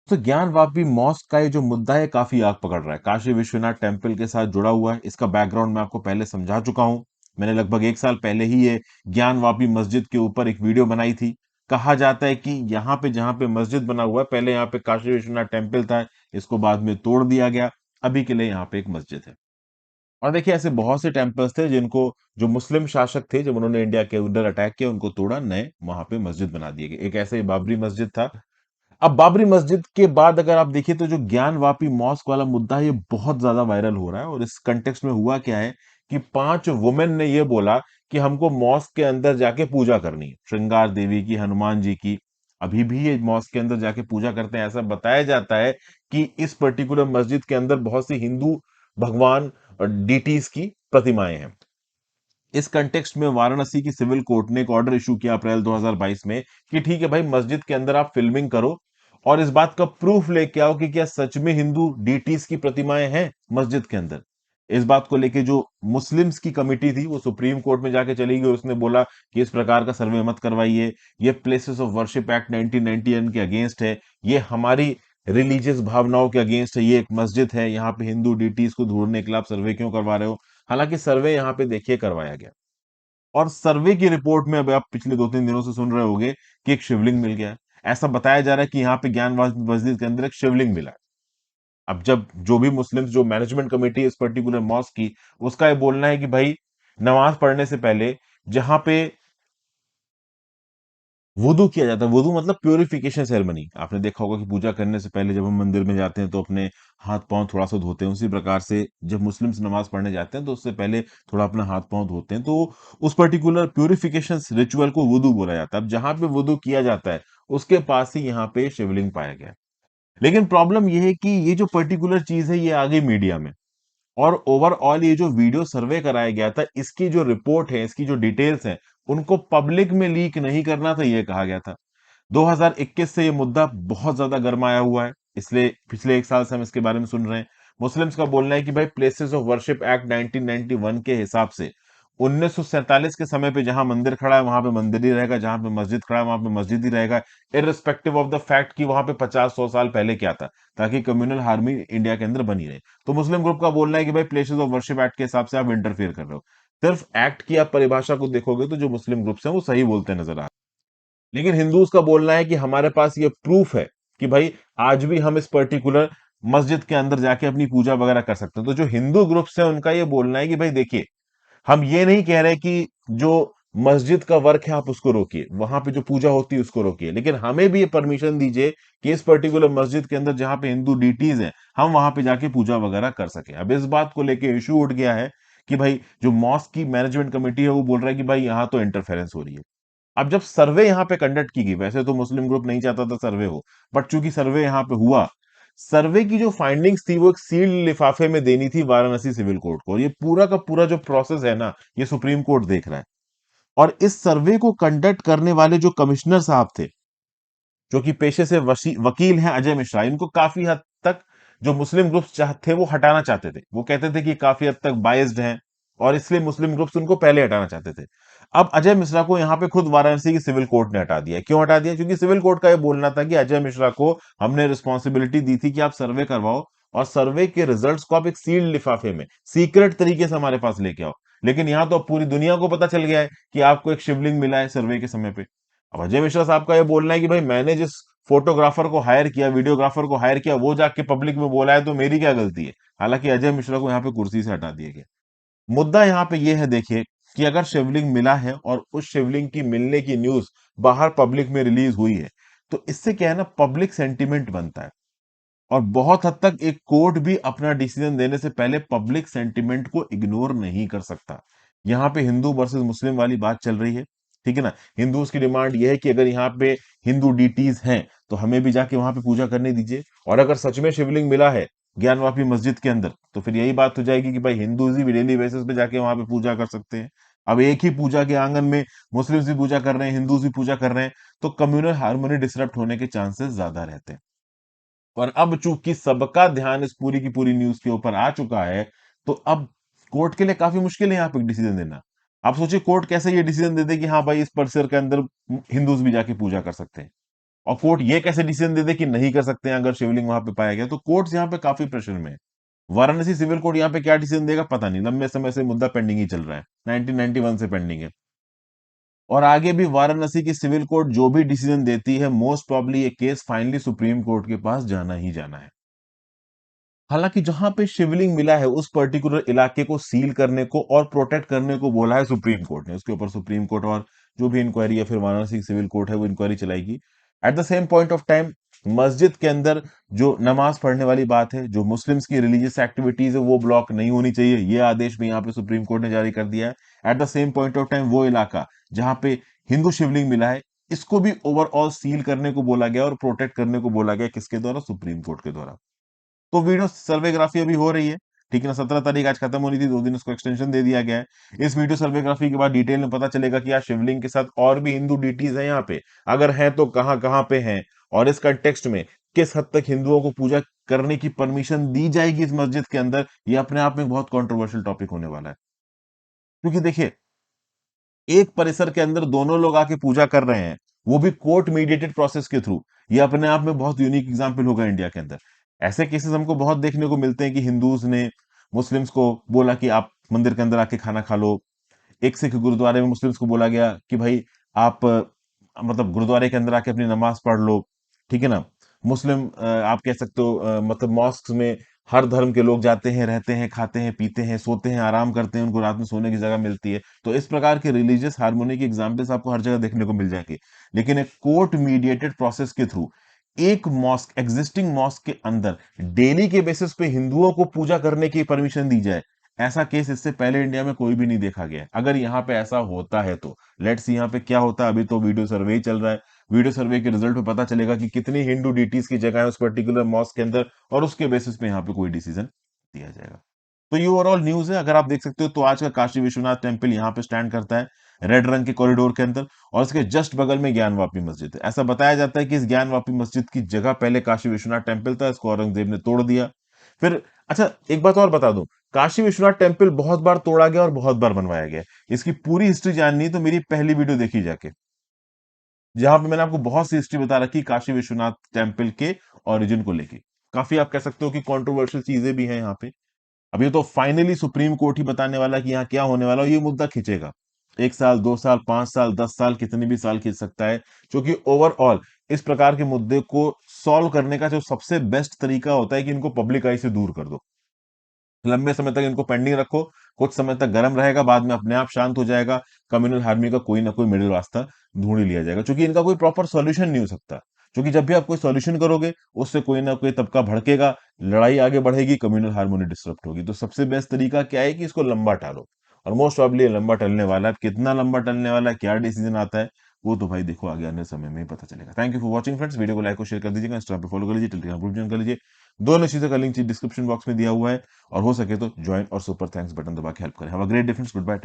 तो ज्ञानवापी मॉस्क का ये जो मुद्दा है काफी आग पकड़ रहा है, काशी विश्वनाथ टेम्पल के साथ जुड़ा हुआ है। इसका बैकग्राउंड मैं आपको पहले समझा चुका हूं। मैंने लगभग 1 साल पहले ही ये ज्ञानवापी मस्जिद के ऊपर एक वीडियो बनाई थी। कहा जाता है कि यहाँ पे जहाँ पे मस्जिद बना हुआ है, पहले यहाँ पे काशी विश्वनाथ टेम्पल था, इसको बाद में तोड़ दिया गया। अभी के लिए यहाँ पे एक मस्जिद है। और देखिए ऐसे बहुत से टेम्पल्स थे जिनको, जो मुस्लिम शासक थे, जब उन्होंने इंडिया के अंदर अटैक किया, उनको तोड़ा, नए वहां पे मस्जिद बना दिए गए। एक ऐसे ही बाबरी मस्जिद था। अब बाबरी मस्जिद के बाद अगर आप देखिए तो जो ज्ञानवापी मॉस्क वाला मुद्दा है, ये बहुत ज्यादा वायरल हो रहा है। और इस कंटेक्स्ट में हुआ क्या है कि 5 वुमेन ने ये बोला कि हमको मॉस्क के अंदर जाके पूजा करनी है, श्रृंगार देवी की, हनुमान जी की। अभी भी ये मॉस्क के अंदर जाके पूजा करते हैं। ऐसा बताया जाता है कि इस पर्टिकुलर मस्जिद के अंदर बहुत सी हिंदू भगवान और डीटीज की प्रतिमाएं हैं। इस कंटेक्स्ट में वाराणसी की सिविल कोर्ट ने एक ऑर्डर इशू किया अप्रैल 2022 में कि ठीक है भाई, मस्जिद के अंदर आप फिल्मिंग करो और इस बात का प्रूफ लेके आओ कि क्या सच में हिंदू डीटीज की प्रतिमाएं हैं मस्जिद के अंदर। इस बात को लेके जो मुस्लिम्स की कमिटी थी वो सुप्रीम कोर्ट में जाके चली गई। उसने बोला कि इस प्रकार का सर्वे मत करवाइए, ये प्लेसेस ऑफ वर्शिप एक्ट 1991 के अगेंस्ट है, ये हमारी रिलीजियस भावनाओं के अगेंस्ट है, ये एक मस्जिद है, यहाँ पे हिंदू डीटीज को ढूंढने के लिए आप सर्वे क्यों करवा रहे हो। हालांकि सर्वे यहाँ पे देखिए करवाया गया, और सर्वे की रिपोर्ट में अब आप पिछले 2-3 दिनों से सुन रहे होंगे कि एक शिवलिंग मिल गया है। ऐसा बताया जा रहा है कि यहाँ पे ज्ञान मस्जिद के अंदर एक शिवलिंग मिला है। अब जब जो भी मुस्लिम्स, जो मैनेजमेंट कमेटी है इस पर्टिकुलर मॉस्क की, उसका ये बोलना है कि भाई नमाज पढ़ने से पहले जहां पे वुदू किया जाता है, वुदू मतलब प्यूरिफिकेशन सेरेमनी, आपने देखा होगा कि पूजा करने से पहले जब हम मंदिर में जाते हैं तो अपने हाथ पांव थोड़ा सा धोते हैं। उसी प्रकार से जब मुस्लिम्स नमाज पढ़ने जाते हैं तो उससे पहले थोड़ा अपना हाथ पांव धोते हैं। तो उस पर्टिकुलर प्यूरिफिकेशन रिचुअल को वुदू बोला जाता है। अब जहां पे वुदू किया जाता है उसके पास ही यहाँ पे शिवलिंग पाया गया है। लेकिन प्रॉब्लम यह है कि ये जो पर्टिकुलर चीज है ये आ गई मीडिया में, और ओवरऑल ये जो वीडियो सर्वे कराया गया था, इसकी जो रिपोर्ट है, इसकी जो डिटेल्स हैं, उनको पब्लिक में लीक नहीं करना था, ये कहा गया था। 2021 से ये मुद्दा बहुत ज्यादा गर्माया हुआ है, इसलिए पिछले 1 साल से हम इसके बारे में सुन रहे हैं। मुस्लिम्स का बोलना है कि भाई प्लेसेस ऑफ वर्शिप एक्ट 1991 के हिसाब से 1947 के समय पे जहां मंदिर खड़ा है वहां पे मंदिर ही रहेगा, जहां पे मस्जिद खड़ा है वहां पे मस्जिद ही रहेगा, इररिस्पेक्टिव ऑफ द फैक्ट कि वहां पे 50-100 साल पहले क्या था, ताकि कम्युनल हार्मनी इंडिया के अंदर बनी रहे। तो मुस्लिम ग्रुप का बोलना है कि भाई प्लेसेस ऑफ वर्शिप एक्ट के हिसाब से आप इंटरफेयर कर रहे हो। सिर्फ एक्ट की आप परिभाषा को देखोगे तो जो मुस्लिम ग्रुप्स हैं वो सही बोलते नजर आ रहे हैं। लेकिन हिंदूज का बोलना है कि हमारे पास ये प्रूफ है कि भाई आज भी हम इस पर्टिकुलर मस्जिद के अंदर जाके अपनी पूजा वगैरह कर सकते हैं। तो जो हिंदू ग्रुप्स हैं उनका ये बोलना है कि भाई देखिए, हम ये नहीं कह रहे कि जो मस्जिद का वर्क है आप उसको रोकिए, वहां पे जो पूजा होती है उसको रोकिए, लेकिन हमें भी ये परमिशन दीजिए कि इस पर्टिकुलर मस्जिद के अंदर जहां पे हिंदू डीटीज हैं हम वहां पे जाके पूजा वगैरह कर सके। अब इस बात को लेके इशू उठ गया है कि भाई जो मॉस्क की मैनेजमेंट कमेटी है वो बोल रहा है कि भाई यहां तो इंटरफेरेंस हो रही है। अब जब सर्वे यहाँ पे कंडक्ट की गई, वैसे तो मुस्लिम ग्रुप नहीं चाहता था सर्वे हो, बट चूंकि सर्वे यहाँ पे हुआ, सर्वे की जो फाइंडिंग्स थी वो एक सील्ड लिफाफे में देनी थी वाराणसी सिविल कोर्ट को। और ये पूरा का पूरा जो प्रोसेस है ना, ये सुप्रीम कोर्ट देख रहा है। और इस सर्वे को कंडक्ट करने वाले जो कमिश्नर साहब थे, जो कि पेशे से वकील हैं, अजय मिश्रा, इनको काफी हद तक जो मुस्लिम ग्रुप्स थे वो हटाना चाहते थे। वो कहते थे कि काफी हद तक बायस्ड हैं, और इसलिए मुस्लिम ग्रुप्स उनको पहले हटाना चाहते थे। अब अजय मिश्रा को यहां पे खुद वाराणसी की सिविल कोर्ट ने हटा दिया। क्यों हटा दिया? क्योंकि सिविल कोर्ट का यह बोलना था कि अजय मिश्रा को हमने रिस्पॉन्सिबिलिटी दी थी कि आप सर्वे करवाओ, और सर्वे के रिजल्ट्स को आप एक सील्ड लिफाफे में सीक्रेट तरीके से हमारे पास लेके आओ। लेकिन यहां तो अब पूरी दुनिया को पता चल गया है कि आपको एक शिवलिंग मिला है सर्वे के समय पे। अब अजय मिश्रा साहब का यह बोलना है कि भाई मैंने जिस फोटोग्राफर को हायर किया, वीडियोग्राफर को हायर किया, वो जाके पब्लिक में बोला है तो मेरी क्या गलती है। हालांकि अजय मिश्रा को यहाँ पे कुर्सी से हटा दिया गया। मुद्दा यहाँ पे ये है, देखिए, कि अगर शिवलिंग मिला है और उस शिवलिंग की मिलने की न्यूज बाहर पब्लिक में रिलीज हुई है, तो इससे क्या है ना, पब्लिक सेंटिमेंट बनता है। और बहुत हद तक एक कोर्ट भी अपना डिसीजन देने से पहले पब्लिक सेंटिमेंट को इग्नोर नहीं कर सकता। यहाँ पे हिंदू वर्सेस मुस्लिम वाली बात चल रही है, ठीक है ना। हिंदूज की डिमांड यह है कि अगर यहाँ पे हिंदू डीटीज हैं तो हमें भी जाके वहां पे पूजा करने दीजिए। और अगर सच में शिवलिंग मिला है ज्ञानवापी मस्जिद के अंदर, तो फिर यही बात हो जाएगी कि भाई हिंदूज भी डेली बेसिस पे जाके वहां पे पूजा कर सकते हैं। अब एक ही पूजा के आंगन में मुस्लिम्स भी पूजा कर रहे हैं, हिंदूज भी पूजा कर रहे हैं, तो कम्युनल हार्मोनी डिसरप्ट होने के चांसेस ज्यादा रहते हैं। और अब चूंकि सबका ध्यान इस पूरी की पूरी न्यूज के ऊपर आ चुका है, तो अब कोर्ट के लिए काफी मुश्किल है यहाँ पे डिसीजन देना। आप सोचिए कोर्ट कैसे ये डिसीजन दे दे कि हाँ भाई इस परिसर के अंदर हिंदूज भी जाके पूजा कर सकते हैं। और कोर्ट ये कैसे डिसीजन दे दे कि नहीं कर सकते हैं अगर शिवलिंग वहां पे पाया गया, तो कोर्ट्स यहाँ पे काफी प्रेशर में है। वाराणसी सिविल कोर्ट यहाँ पे क्या डिसीजन देगा पता नहीं, लंबे समय से मुद्दा पेंडिंग ही चल रहा है, 1991 से पेंडिंग है। और आगे भी वाराणसी की सिविल कोर्ट जो भी डिसीजन देती है, मोस्ट प्रॉब्ली ये केस फाइनली सुप्रीम कोर्ट के पास जाना ही जाना है। हालांकि जहां पे शिवलिंग मिला है उस पर्टिकुलर इलाके को सील करने को और प्रोटेक्ट करने को बोला है सुप्रीम कोर्ट ने, उसके ऊपर सुप्रीम कोर्ट और जो भी इंक्वायरी या फिर वाराणसी सिविल कोर्ट है वो इंक्वायरी चलाएगी। At the same point of time मस्जिद के अंदर जो नमाज पढ़ने वाली बात है, जो मुस्लिम्स की रिलीजियस एक्टिविटीज है वो ब्लॉक नहीं होनी चाहिए, ये आदेश भी यहाँ पे सुप्रीम कोर्ट ने जारी कर दिया है। At the same point of time वो इलाका जहां पे हिंदू शिवलिंग मिला है, इसको भी ओवरऑल सील करने को बोला गया और प्रोटेक्ट करने को बोला गया, किसके द्वारा? सुप्रीम कोर्ट के द्वारा। तो वीडियो सर्वेग्राफी अभी हो रही है, ठीक है ना, 17 तारीख आज खत्म होनी थी, 2 दिन उसको एक्सटेंशन दे दिया गया है। इस वीडियो सर्वेग्राफी के बाद डिटेल में पता चलेगा कि यार शिवलिंग के साथ और भी हिंदू डीटीज हैं यहाँ पे, अगर हैं तो कहाँ कहाँ पे हैं, और इस कंटेक्स्ट में किस हद तक हिंदुओं को पूजा करने की परमिशन दी जाएगी इस मस्जिद के अंदर, ये अपने आप में बहुत कंट्रोवर्शियल टॉपिक होने वाला है। क्योंकि देखिए, एक परिसर के अंदर दोनों लोग आके पूजा कर रहे हैं, वो भी कोर्ट मीडिएटेड प्रोसेस के थ्रू, ये अपने आप में बहुत यूनिक एग्जांपल होगा इंडिया के अंदर। ऐसे केसेस हमको बहुत देखने को मिलते हैं कि हिंदूज ने मुस्लिम्स को बोला कि आप मंदिर के अंदर आके खाना खा लो। एक सिख गुरुद्वारे में मुस्लिम्स को बोला गया कि भाई आप मतलब गुरुद्वारे के अंदर आके अपनी नमाज पढ़ लो, ठीक है ना। मुस्लिम आप कह सकते हो मतलब मॉस्क में हर धर्म के लोग जाते हैं, रहते हैं, खाते हैं, पीते हैं, सोते हैं, आराम करते हैं, उनको रात में सोने की जगह मिलती है। तो इस प्रकार के रिलीजियस हार्मोनी की एग्जाम्पल्स आपको हर जगह देखने को मिल जाएंगे। लेकिन एक कोर्ट मीडिएटेड प्रोसेस के थ्रू एक मॉस्क, एग्जिस्टिंग मॉस्क के अंदर डेली के बेसिस पे हिंदुओं को पूजा करने की परमिशन दी जाए, ऐसा केस इससे पहले इंडिया में कोई भी नहीं देखा गया है। अगर यहाँ पे ऐसा होता है तो लेट्स सी यहाँ पे क्या होता है। अभी तो वीडियो सर्वे ही चल रहा है, वीडियो सर्वे के रिजल्ट में पता चलेगा कि कितनी हिंदू डीटीज की जगह है उस पर्टिकुलर मॉस्क के अंदर, और उसके बेसिस पे यहाँ पे कोई डिसीजन दिया जाएगा। तो ये ओवरऑल न्यूज है, अगर आप देख सकते हो तो आज का काशी विश्वनाथ टेम्पल यहाँ पे स्टैंड करता है रेड रंग के कॉरिडोर के अंदर, और इसके जस्ट बगल में ज्ञानवापी मस्जिद है। ऐसा बताया जाता है कि इस ज्ञानवापी मस्जिद की जगह पहले काशी विश्वनाथ टेम्पल था, इसको औरंगजेब ने तोड़ दिया। फिर अच्छा, एक बात और बता दूं, काशी विश्वनाथ टेम्पल बहुत बार तोड़ा गया और बहुत बार बनवाया गया। इसकी पूरी हिस्ट्री जाननी है तो मेरी पहली वीडियो देखी जाके, जहां पे मैंने आपको बहुत सी हिस्ट्री बता रखी काशी विश्वनाथ टेम्पल के ओरिजिन को लेके। काफी आप कह सकते हो कि कंट्रोवर्शियल चीजें भी हैं यहाँ पे। अब ये तो फाइनली सुप्रीम कोर्ट ही बताने वाला है कि यहाँ क्या होने वाला है, ये मुद्दा खींचेगा 1 साल, 2 साल, 5 साल, 10 साल, कितने भी साल खींच सकता है। क्योंकि ओवरऑल इस प्रकार के मुद्दे को सॉल्व करने का जो सबसे बेस्ट तरीका होता है कि इनको पब्लिक आई से दूर कर दो, लंबे समय तक इनको पेंडिंग रखो, कुछ समय तक गर्म रहेगा, बाद में अपने आप शांत हो जाएगा। कम्युनल हार्मनी का कोई ना कोई मिडिल रास्ता ढूंढ ही लिया जाएगा, क्योंकि इनका कोई प्रॉपर सॉल्यूशन नहीं हो सकता। क्योंकि जब भी आप कोई सॉल्यूशन करोगे, उससे कोई ना कोई तबका भड़केगा, लड़ाई आगे बढ़ेगी, कम्युनल हार्मोनी डिस्टर्ब होगी। तो सबसे बेस्ट तरीका क्या है कि इसको लंबा टालो, और मोस्ट प्रॉब्ली लंबा टलने वाला है। कितना लंबा टलने वाला है, क्या डिसीजन आता है, वो तो भाई देखो आगे आने समय में ही पता चलेगा। Thank you for watching friends, video को लाइक और शेयर कर दीजिएगा, इंस्टाग्राम पे फॉलो कर लीजिए, टेलीग्राम ग्रुप ज्वाइन कर लीजिए। दोनों चीजों का लिंक डिस्क्रिप्शन बॉक्स में दिया हुआ है, और हो सके तो ज्वाइन और सुपर थैंक्स बटन दबा के हेल्प करें। Have a great day friends, good bye.